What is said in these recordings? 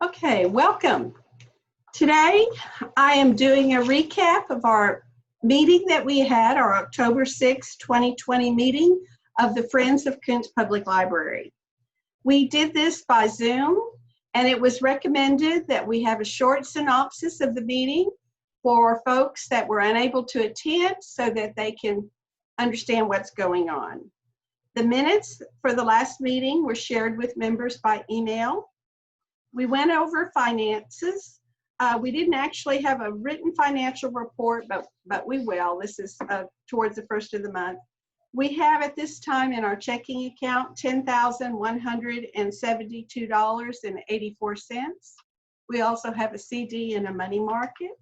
Okay, welcome. Today, I am doing a recap of our meeting that we had, our October 6, 2020 meeting of the Friends of Kountze Public Library. We did this by Zoom, and it was recommended that we have a short synopsis of the meeting for folks that were unable to attend so that they can understand what's going on. The minutes for the last meeting were shared with members by email. We went over finances. We didn't actually have a written financial report, but we will. This is towards the first of the month. We have at this time in our checking account $10,172.84. We also have a CD and a money market.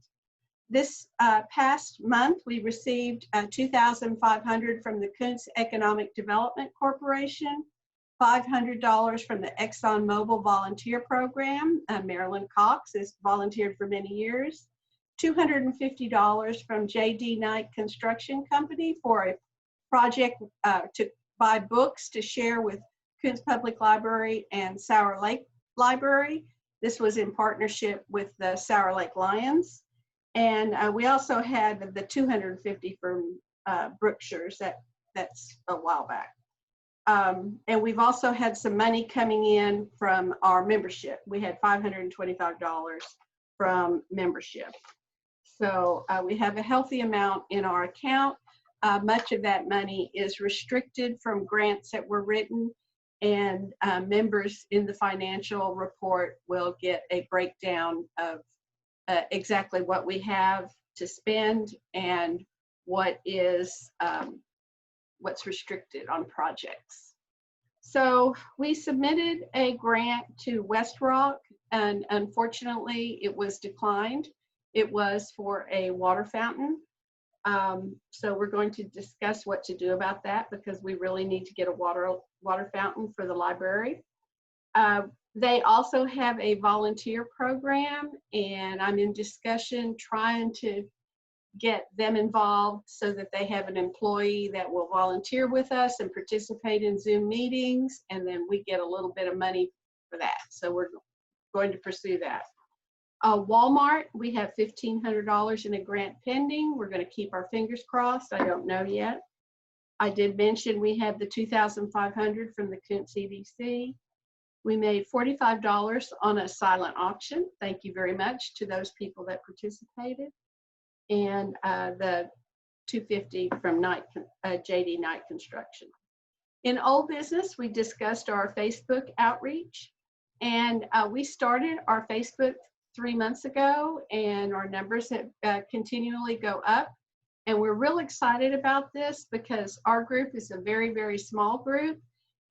This past month, we received $2,500 from the Kountze Economic Development Corporation, $500 from the ExxonMobil Volunteer Program. Marilyn Cox has volunteered for many years. $250 from J.D. Knight Construction Company for a project to buy books to share with Kountze Public Library and Sour Lake Library. This was in partnership with the Sour Lake Lions. And we also had the $250 from Brookshire's. That's a while back. And we've also had some money coming in from our membership. We had $525 from membership. So we have a healthy amount in our account. Much of that money is restricted from grants that were written, and members in the financial report will get a breakdown of exactly what we have to spend and what is what's restricted on projects. So we submitted a grant to West Rock, and unfortunately it was declined. It was for a water fountain. So we're going to discuss what to do about that, because we really need to get a water fountain for the library. They also have a volunteer program, and I'm in discussion trying to get them involved so that they have an employee that will volunteer with us and participate in Zoom meetings, and then we get a little bit of money for that. So we're going to pursue that. Walmart, we have $1,500 in a grant pending. We're going to keep our fingers crossed. I don't know yet. I did mention we have the $2,500 from the Kountze CDC. We made $45 on a silent auction. Thank you very much to those people that participated. And the $250 from J.D. Knight Construction. In old business, we discussed our Facebook outreach, and we started our Facebook 3 months ago, and our numbers have continually go up. And we're real excited about this because our group is a very, very small group,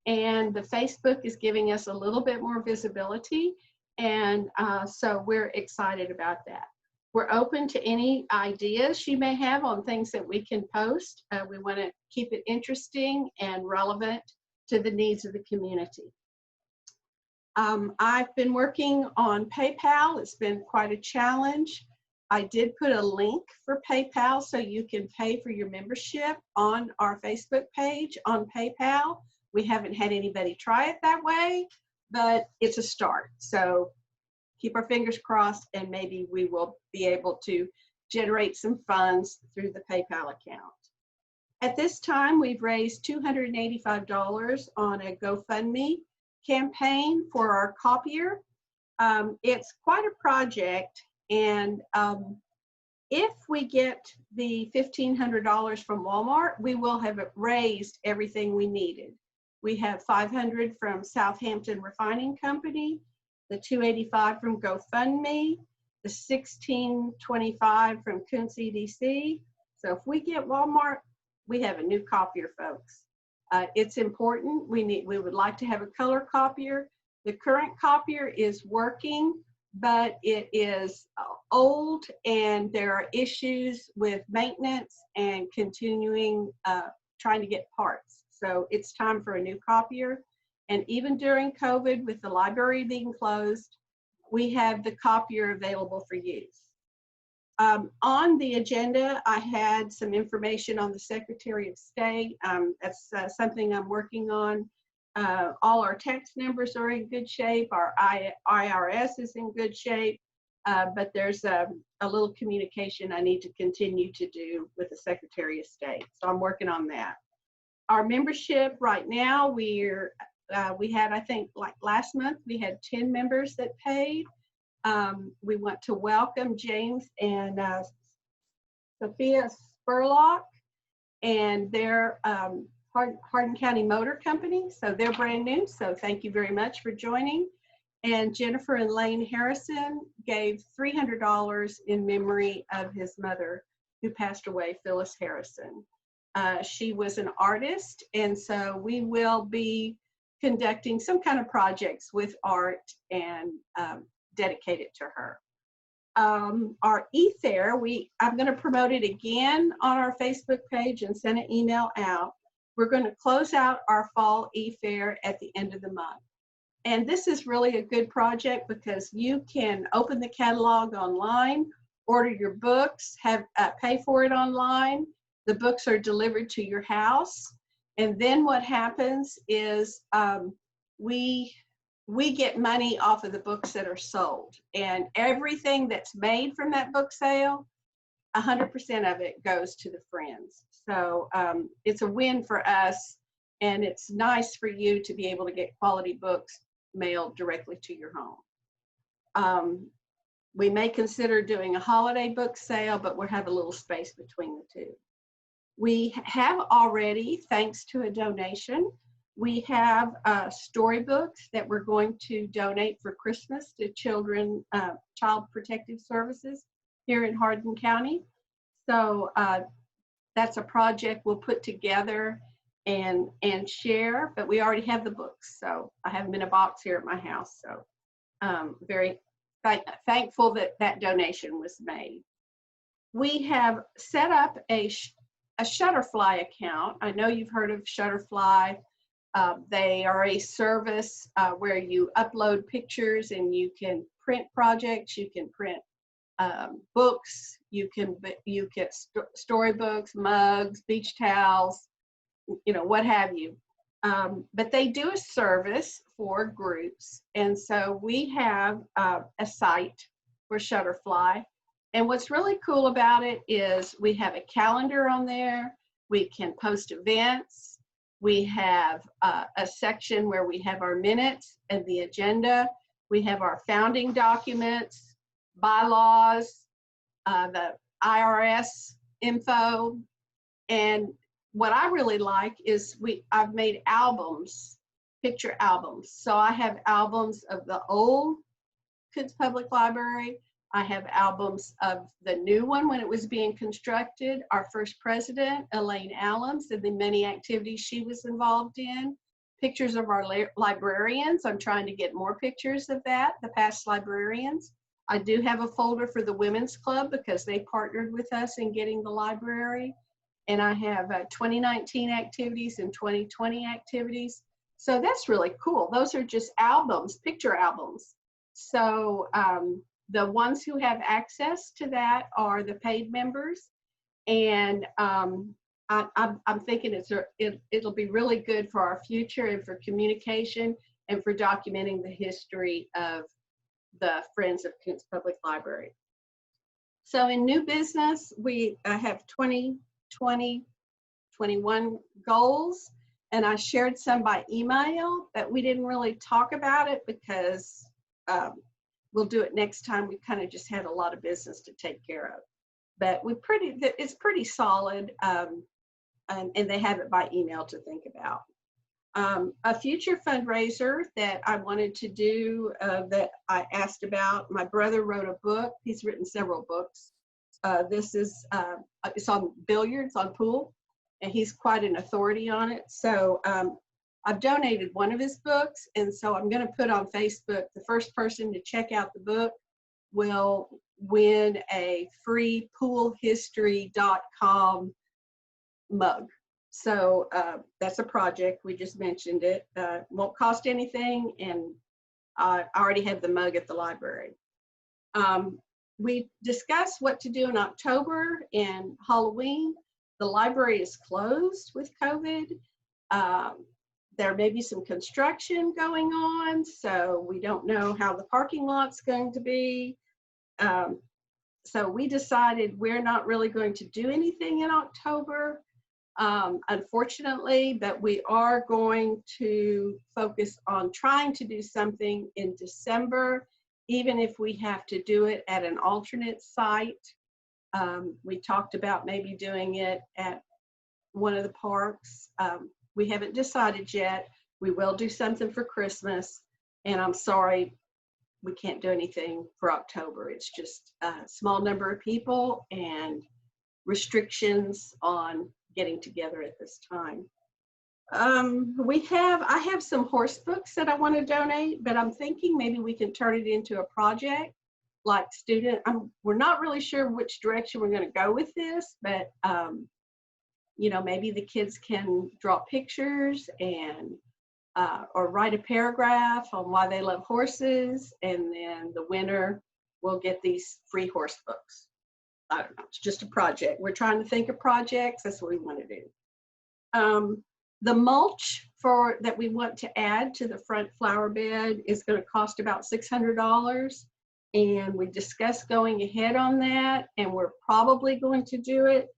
and the Facebook is giving us a little bit more visibility, and so we're excited about that. We're open to any ideas you may have on things that we can post. We want to keep it interesting and relevant to the needs of the community. I've been working on PayPal. It's been quite a challenge. I did put a link for PayPal so you can pay for your membership on our Facebook page on PayPal. We haven't had anybody try it that way, but it's a start. So keep our fingers crossed, and maybe we will be able to generate some funds through the PayPal account. At this time, we've raised $285 on a GoFundMe campaign for our copier. It's quite a project, and if we get the $1,500 from Walmart, we will have raised everything we needed. We have $500 from Southampton Refining Company, the $285 from GoFundMe, the $1,625 from Kountze EDC. So if we get Walmart, we have a new copier, folks. It's important. We would like to have a color copier. The current copier is working, but it is old, and there are issues with maintenance and continuing trying to get parts. So it's time for a new copier. And even during COVID, with the library being closed, we have the copier available for use. On the agenda, I had some information on the Secretary of State. That's something I'm working on. All our tax numbers are in good shape. Our IRS is in good shape. But there's a little communication I need to continue to do with the Secretary of State. So I'm working on that. Our membership right now, we had, I think, like last month, we had 10 members that paid. We want to welcome James and Sophia Spurlock and their Hardin County Motor Company. So they're brand new. So thank you very much for joining. And Jennifer and Lane Harrison gave $300 in memory of his mother who passed away, Phyllis Harrison. She was an artist, and so we will be conducting some kind of projects with art and dedicate it to her. Our e-fair, I'm going to promote it again on our Facebook page and send an email out. We're going to close out our fall e-fair at the end of the month. And this is really a good project because you can open the catalog online, order your books, pay for it online. The books are delivered to your house. And then what happens is we get money off of the books that are sold. And everything that's made from that book sale, 100% of it goes to the Friends. So it's a win for us, and it's nice for you to be able to get quality books mailed directly to your home. We may consider doing a holiday book sale, but we'll have a little space between the two. We have already, thanks to a donation, we have storybooks that we're going to donate for Christmas to children, Child Protective Services here in Hardin County. So that's a project we'll put together and share, but we already have the books. So I have them in a box here at my house. So very thankful that that donation was made. We have set up a Shutterfly account. I know you've heard of Shutterfly. They are a service where you upload pictures and you can print projects, you can print books, you get storybooks, mugs, beach towels, you know, what have you. But they do a service for groups. And so we have a site for Shutterfly. And what's really cool about it is we have a calendar on there. We can post events. We have a section where we have our minutes and the agenda. We have our founding documents, bylaws, the IRS info. And what I really like is I've made albums, picture albums. So I have albums of the old Kountze Public Library. I have albums of the new one when it was being constructed, our first president, Elaine Allums, and the many activities she was involved in. Pictures of our librarians. I'm trying to get more pictures of that, the past librarians. I do have a folder for the Women's Club because they partnered with us in getting the library. And I have 2019 activities and 2020 activities. So that's really cool. Those are just albums, picture albums. So the ones who have access to that are the paid members. And I'm thinking it'll be really good for our future and for communication and for documenting the history of the Friends of Kountze Public Library. So in new business, we have 2020, 21 goals, and I shared some by email, but we didn't really talk about it because we'll do it next time. We kind of just had a lot of business to take care of, but it's pretty solid, and they have it by email to think about. A future fundraiser that I wanted to do that I asked about, my brother wrote a book. He's written several books. This is, it's on billiards, on pool, and he's quite an authority on it. So I've donated one of his books, and so I'm going to put on Facebook, the first person to check out the book will win a free poolhistory.com mug. So that's a project. We just mentioned it. Won't cost anything, and I already have the mug at the library. We discussed what to do in October and Halloween. The library is closed with COVID. there may be some construction going on, so we don't know how the parking lot's going to be. So we decided we're not really going to do anything in October, unfortunately, but we are going to focus on trying to do something in December, even if we have to do it at an alternate site. We talked about maybe doing it at one of the parks. We haven't decided yet. We will do something for Christmas, and I'm sorry, we can't do anything for October. It's just a small number of people and restrictions on getting together at this time. I have some horse books that I want to donate, but I'm thinking maybe we can turn it into a project like we're not really sure which direction we're going to go with this, but you know, maybe the kids can draw pictures and or write a paragraph on why they love horses, and then the winner will get these free horse books. I don't know, it's just a project. We're trying to think of projects. That's what we want to do. The mulch that we want to add to the front flower bed is going to cost about $600. And we discussed going ahead on that, and we're probably going to do it,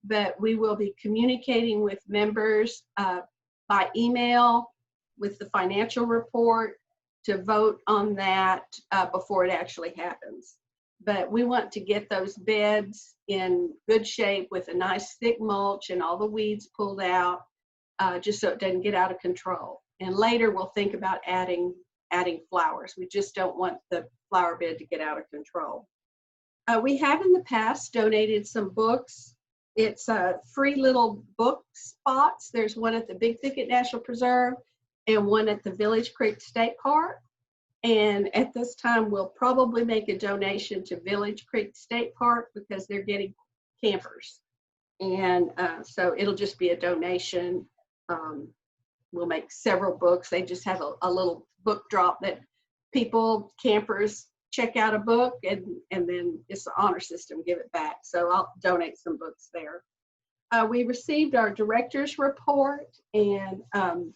but we will be communicating with members by email with the financial report to vote on that before it actually happens. But we want to get those beds in good shape with a nice thick mulch and all the weeds pulled out, just so it doesn't get out of control. And later we'll think about adding flowers. We just don't want the flower bed to get out of control. We have in the past donated some books. It's free little book spots. There's one at the Big Thicket National Preserve and one at the Village Creek State Park. And at this time, we'll probably make a donation to Village Creek State Park because they're getting campers. And so it'll just be a donation. We'll make several books. They just have a little book drop that campers check out a book, and then it's the honor system, give it back. So I'll donate some books there. We received our director's report and kind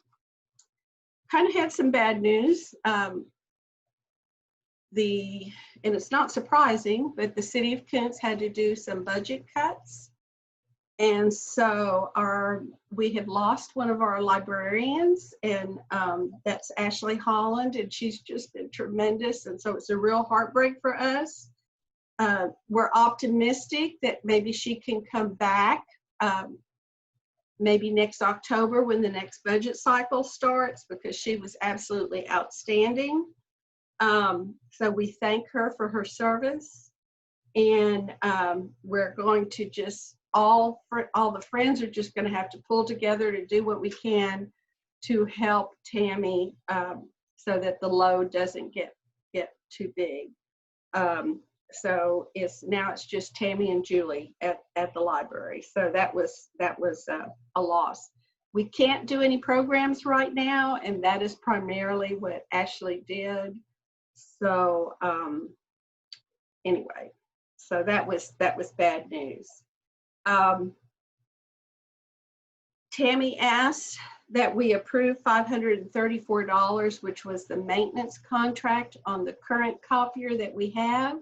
of had some bad news. And it's not surprising, but the city of Kountze had to do some budget cuts. And so we have lost one of our librarians, and that's Ashley Holland, and she's just been tremendous. And so it's a real heartbreak for us. We're optimistic that maybe she can come back maybe next October when the next budget cycle starts, because she was absolutely outstanding. So we thank her for her service, and we're going to just all the friends are just going to have to pull together to do what we can to help Tammy so that the load doesn't get too big. So it's just Tammy and Julie at the library. So that was a loss. We can't do any programs right now, and that is primarily what Ashley did. So anyway, so that was bad news. Tammy asked that we approve $534, which was the maintenance contract on the current copier that we have,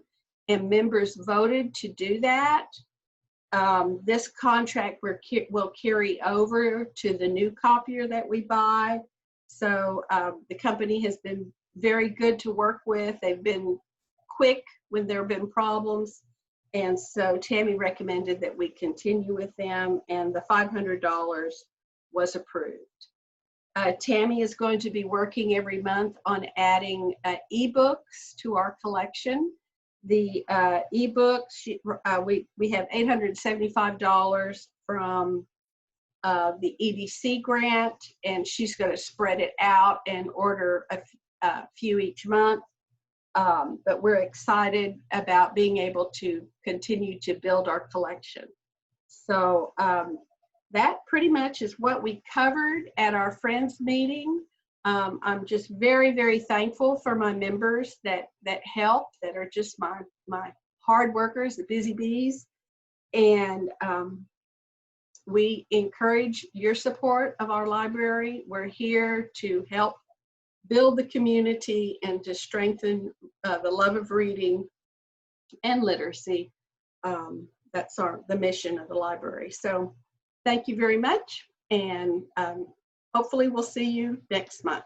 and members voted to do that. This contract will carry over to the new copier that we buy. So the company has been very good to work with. They've been quick when there have been problems. And so Tammy recommended that we continue with them, and the $500 was approved. Tammy is going to be working every month on adding ebooks to our collection. The ebooks, we have $875 from the EDC grant, and she's going to spread it out and order a few each month. But we're excited about being able to continue to build our collection. So that pretty much is what we covered at our Friends meeting. I'm just very, very thankful for my members that help, that are just my hard workers, the busy bees. And we encourage your support of our library. We're here to help build the community and to strengthen the love of reading and literacy. That's the mission of the library. So thank you very much, and hopefully we'll see you next month.